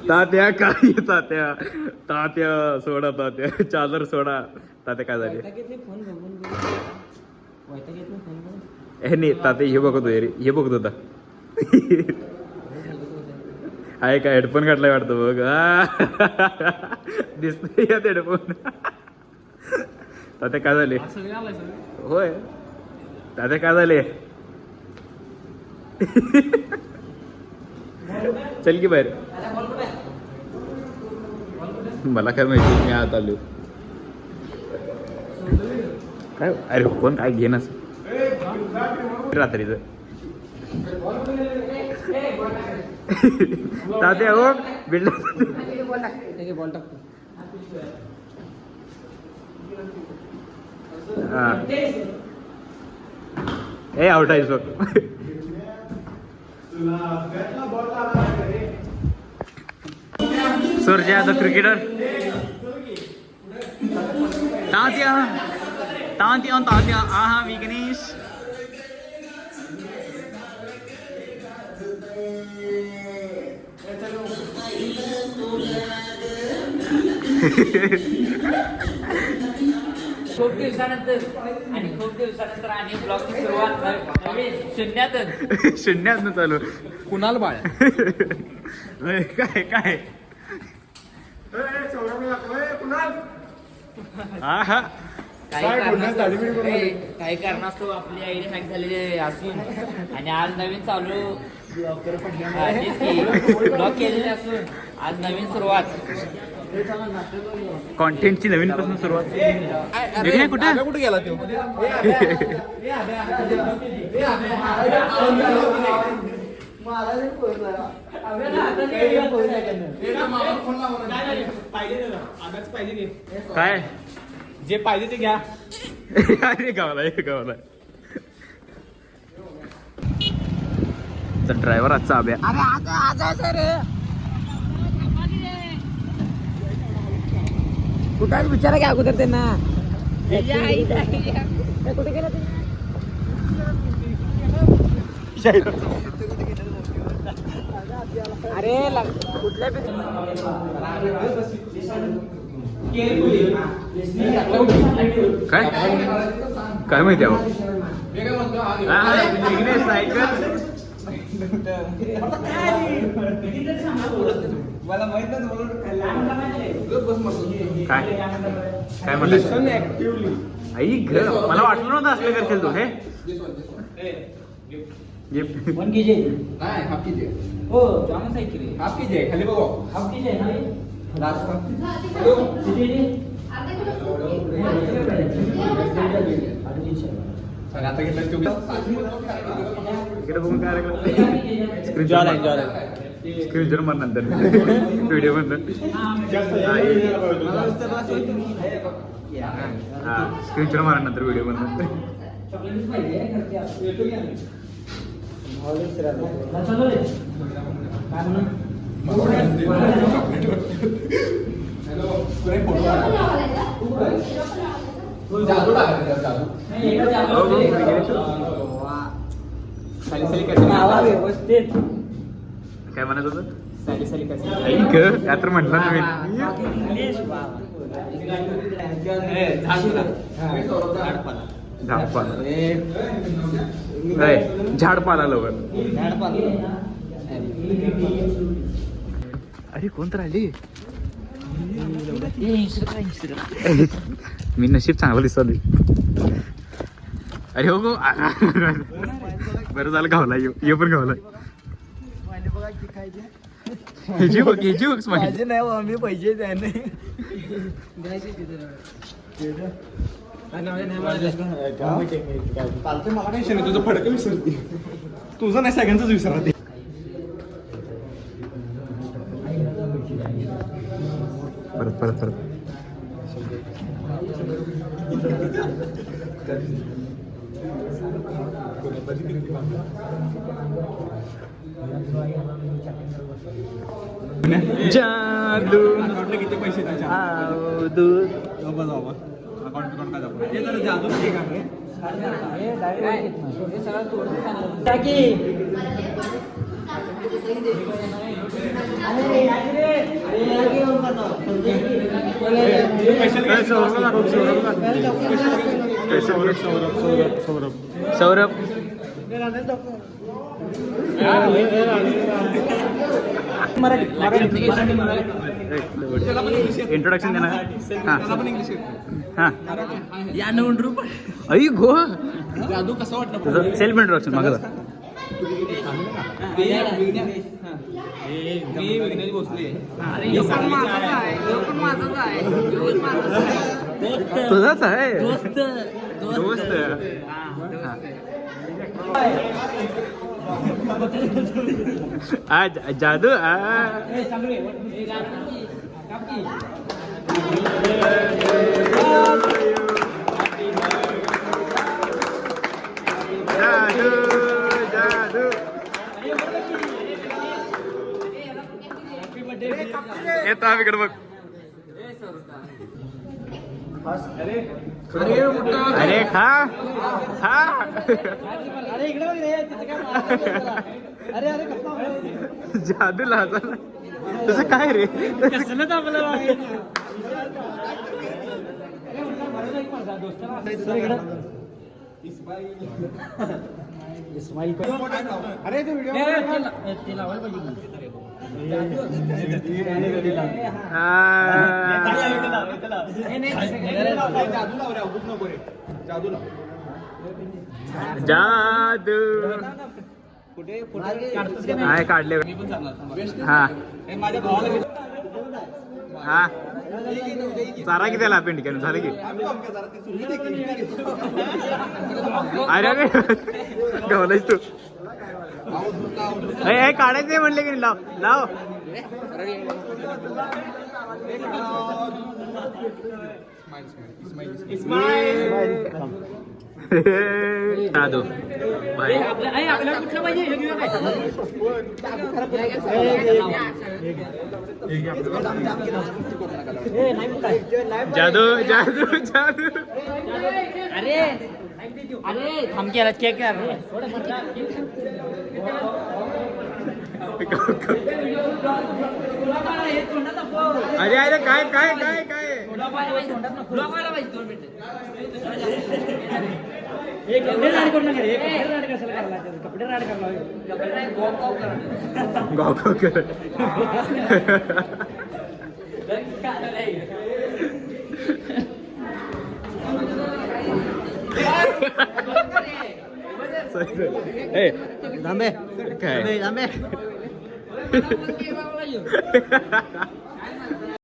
तात्या काय तात्या तात्या सोडा तात्या चादर सोडा तात्या काय झाले हे नाही तात्या हे बघतो रे हे बघत होता आहे का हेडफोन काढलाय वाटतं बघ दिसतोय यात हेडफोन तात्या काय झाले होय तात्या काय झाले चल की बाहेर मला काय माहिती मी आत आलो काय अरे कोण काय घेणं रात्रीच तात्या हो बिल्डर ए आउट आहे सो सूर्य यादव क्रिकेटर तात्या तात्या तात्या आहा विघ्नेश खूप दिवसानंतर आणि ब्लॉगची सुरुवात शून्यातनं चालू कुणाल बाळ काय काय हा हा काही कारणास्तव आपली आयडी हॅक झालेली असून आणि आज नवीन चालू ब्लॉग केलेले असून आज नवीन सुरुवात कॉन्टेंटची नवीन पासून सुरुवात कुठे गेला तो काय जे पाहिजे ते घ्या अरे गावाला गावाला ड्रायव्हर आजचा अभ्या कुठे विचारा घ्या अगोदर त्यांना कुठे गेला अरे कुठल्या काय काय माहिती सायकल मला माहित काय काय म्हणलं आई मला वाटलं नव्हतं असलं करतील तू हे वन कीजे नाही हाफ कीजे हो जामच आहे की रे हाफ कीजे खाली बघू हाफ कीजे आहे ना लास्ट आता घेतलं इकडे बघून काय स्क्रीनशॉट मार नंतर व्हिडिओ मधनं हा स्क्रीनशॉट मारा नंतर व्हिडिओ मधनं व्यवस्थित काय म्हणत होतं साली साली कसं ऐक त्या तर म्हटलं झाडपाला लवकर अरे कोण तर आली मी नशीब चांगलं दिसत अरे हो बरं झालं गावला ये पण गावला ह्याची बघ माझे नाही आम्ही पैसे द्याने चालते मला काही नाही तुझं फडकं विसरते तुझं नाही सगळ्यांचंच विसरते परत जादू किती पैसे जादू सौरभ इंट्रोडक्शन देणार या 9 रुपये आई गो जादू कसं वाटलं तुझं सेल्फ इंट्रोडक्शन माझं मी विघ्नेश भोसले तुझाच आहे दोस्त दोस्त आज जादू जादू जादू येतो आम्ही इकडे बघ अरे खा खा जादू लाजा तसं काय रे अरे ते व्हिडिओ जादू काय काढले हा हा चारा किती आला पेंडिकॅन झालं की अरे अरे गवलायच तू काढायचं म्हणले की लाव लाव जादू भाई आपल्याला कुठलं पाहिजे जादू जादू जादू अरे अरे थांब केला केक अरे अरे काय काय काय काय कपडे राड करला गाव गाव कर थांबे काय थांबे